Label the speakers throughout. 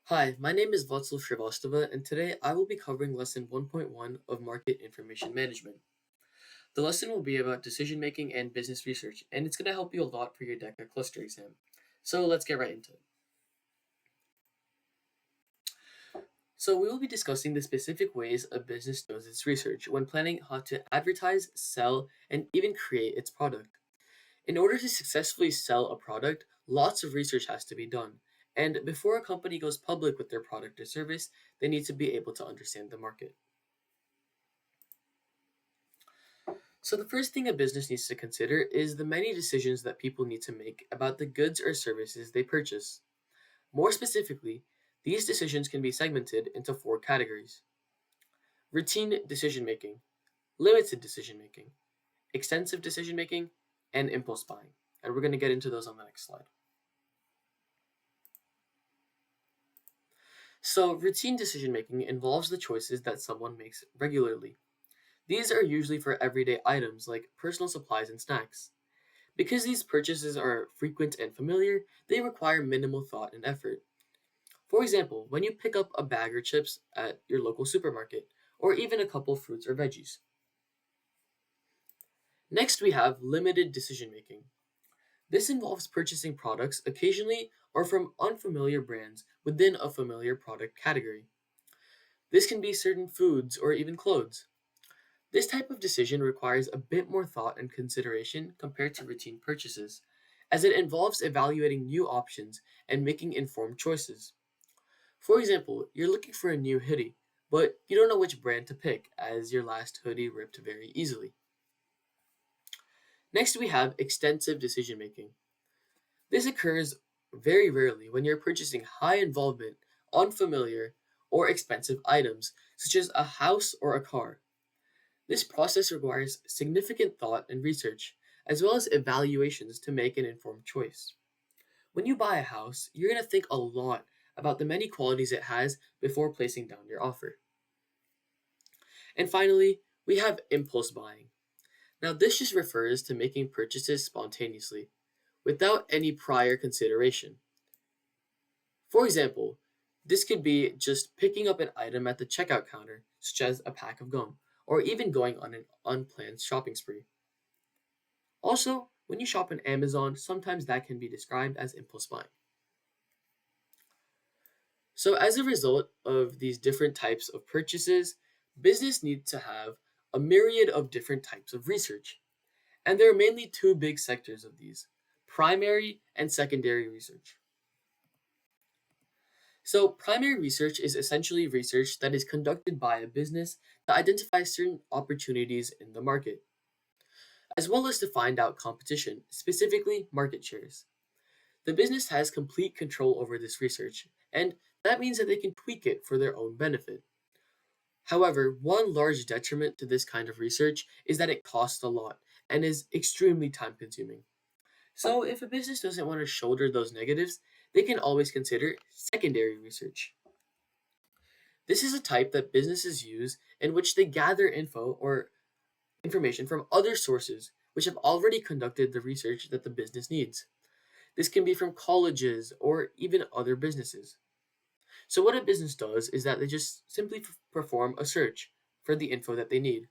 Speaker 1: Hi, my name is Vatsal Shrivastava, and today I will be covering Lesson 1.1 of Market Information Management. The lesson will be about decision making and business research, and it's going to help you a lot for your DECA Cluster Exam. So let's get right into it. So we will be discussing the specific ways a business does its research when planning how to advertise, sell, and even create its product. In order to successfully sell a product, lots of research has to be done. And before a company goes public with their product or service, they need to be able to understand the market. So, the first thing a business needs to consider is the many decisions that people need to make about the goods or services they purchase. More specifically, these decisions can be segmented into four categories: routine decision making, limited decision making, extensive decision making, and impulse buying. And we're going to get into those on the next slide. So, routine decision making involves the choices that someone makes regularly. These are usually for everyday items like personal supplies and snacks. Because these purchases are frequent and familiar, they require minimal thought and effort. For example, when you pick up a bag of chips at your local supermarket, or even a couple fruits or veggies. Next, we have limited decision making. This involves purchasing products occasionally or from unfamiliar brands within a familiar product category. This can be certain foods or even clothes. This type of decision requires a bit more thought and consideration compared to routine purchases, as it involves evaluating new options and making informed choices. For example, you're looking for a new hoodie, but you don't know which brand to pick as your last hoodie ripped very easily. Next, we have extensive decision making. This occurs very rarely when you're purchasing high involvement, unfamiliar, or expensive items, such as a house or a car. This process requires significant thought and research, as well as evaluations to make an informed choice. When you buy a house, you're going to think a lot about the many qualities it has before placing down your offer. And finally, we have impulse buying. Now, this just refers to making purchases spontaneously, without any prior consideration. For example, this could be just picking up an item at the checkout counter, such as a pack of gum, or even going on an unplanned shopping spree. Also, when you shop on Amazon, sometimes that can be described as impulse buying. So, as a result of these different types of purchases, business needs to have a myriad of different types of research. And there are mainly two big sectors of these: primary and secondary research. So, primary research is essentially research that is conducted by a business to identify certain opportunities in the market, as well as to find out competition, specifically market shares. The business has complete control over this research, and that means that they can tweak it for their own benefit. However, one large detriment to this kind of research is that it costs a lot and is extremely time consuming. So, if a business doesn't want to shoulder those negatives, they can always consider secondary research. This is a type that businesses use in which they gather info or information from other sources which have already conducted the research that the business needs. This can be from colleges or even other businesses. So, what a business does is that they just simply perform a search for the info that they need.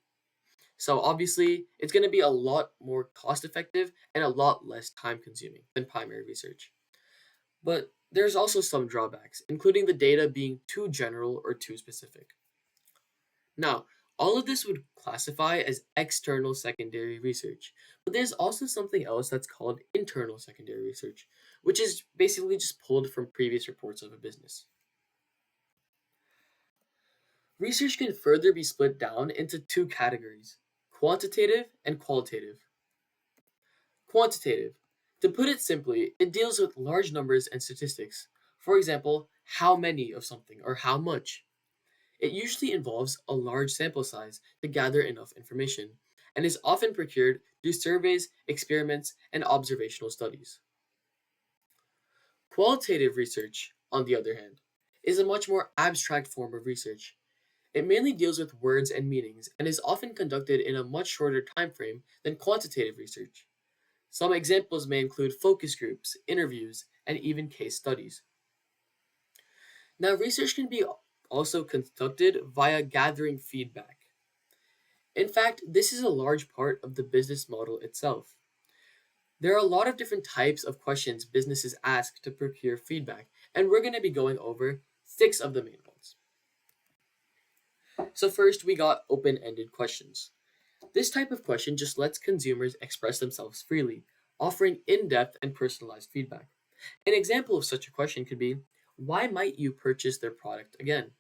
Speaker 1: So, obviously, it's going to be a lot more cost effective and a lot less time consuming than primary research. But there's also some drawbacks, including the data being too general or too specific. Now, all of this would classify as external secondary research, but there's also something else that's called internal secondary research, which is basically just pulled from previous reports of a business. Research can further be split down into two categories: quantitative and qualitative. Quantitative. To put it simply, it deals with large numbers and statistics. For example, how many of something or how much. It usually involves a large sample size to gather enough information, and is often procured through surveys, experiments, and observational studies. Qualitative research, on the other hand, is a much more abstract form of research. It mainly deals with words and meanings and is often conducted in a much shorter time frame than quantitative research. Some examples may include focus groups, interviews, and even case studies. Now, research can be also conducted via gathering feedback. In fact, this is a large part of the business model itself. There are a lot of different types of questions businesses ask to procure feedback, and we're going to be going over 6 of the main ones. So, first, we got open ended questions. This type of question just lets consumers express themselves freely, offering in depth and personalized feedback. An example of such a question could be, why might you purchase their product again?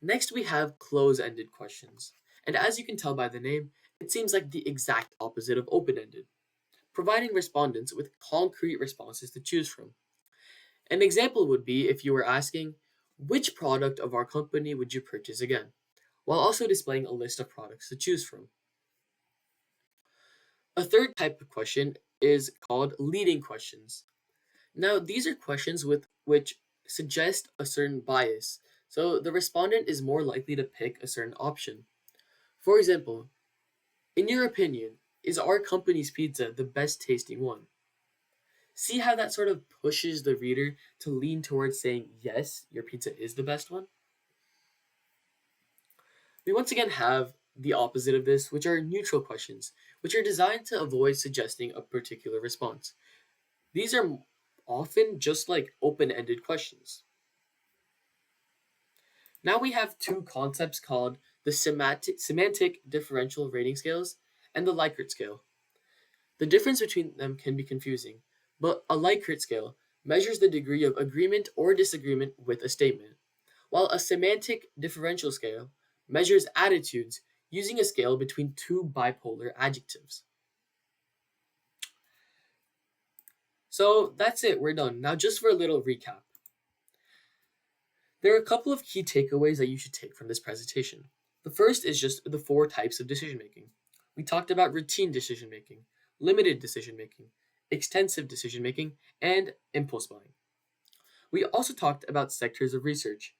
Speaker 1: Next, we have close ended questions. And as you can tell by the name, it seems like the exact opposite of open ended, providing respondents with concrete responses to choose from. An example would be if you were asking, which product of our company would you purchase again? While also displaying a list of products to choose from. A third type of question is called leading questions. Now, these are questions which suggest a certain bias, so the respondent is more likely to pick a certain option. For example, in your opinion, is our company's pizza the best tasting one? See how that sort of pushes the reader to lean towards saying, yes, your pizza is the best one? We once again have the opposite of this, which are neutral questions, which are designed to avoid suggesting a particular response. These are often just like open ended questions. Now we have two concepts called the semantic differential rating scales and the Likert scale. The difference between them can be confusing, but a Likert scale measures the degree of agreement or disagreement with a statement, while a semantic differential scale measures attitudes using a scale between two bipolar adjectives. So that's it, we're done. Now, just for a little recap, there are a couple of key takeaways that you should take from this presentation. The first is just the 4 types of decision making. We talked about routine decision making, limited decision making, extensive decision making, and impulse buying. We also talked about sectors of research,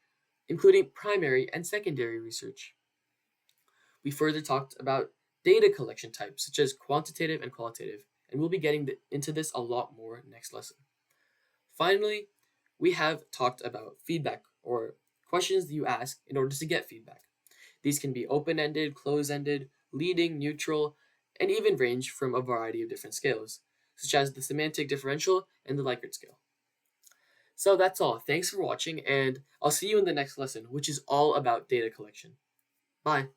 Speaker 1: including primary and secondary research. We further talked about data collection types, such as quantitative and qualitative, and we'll be getting into this a lot more next lesson. Finally, we have talked about feedback, or questions that you ask in order to get feedback. These can be open-ended, close-ended, leading, neutral, and even range from a variety of different scales, such as the semantic differential and the Likert scale. So that's all. Thanks for watching, and I'll see you in the next lesson, which is all about data collection. Bye.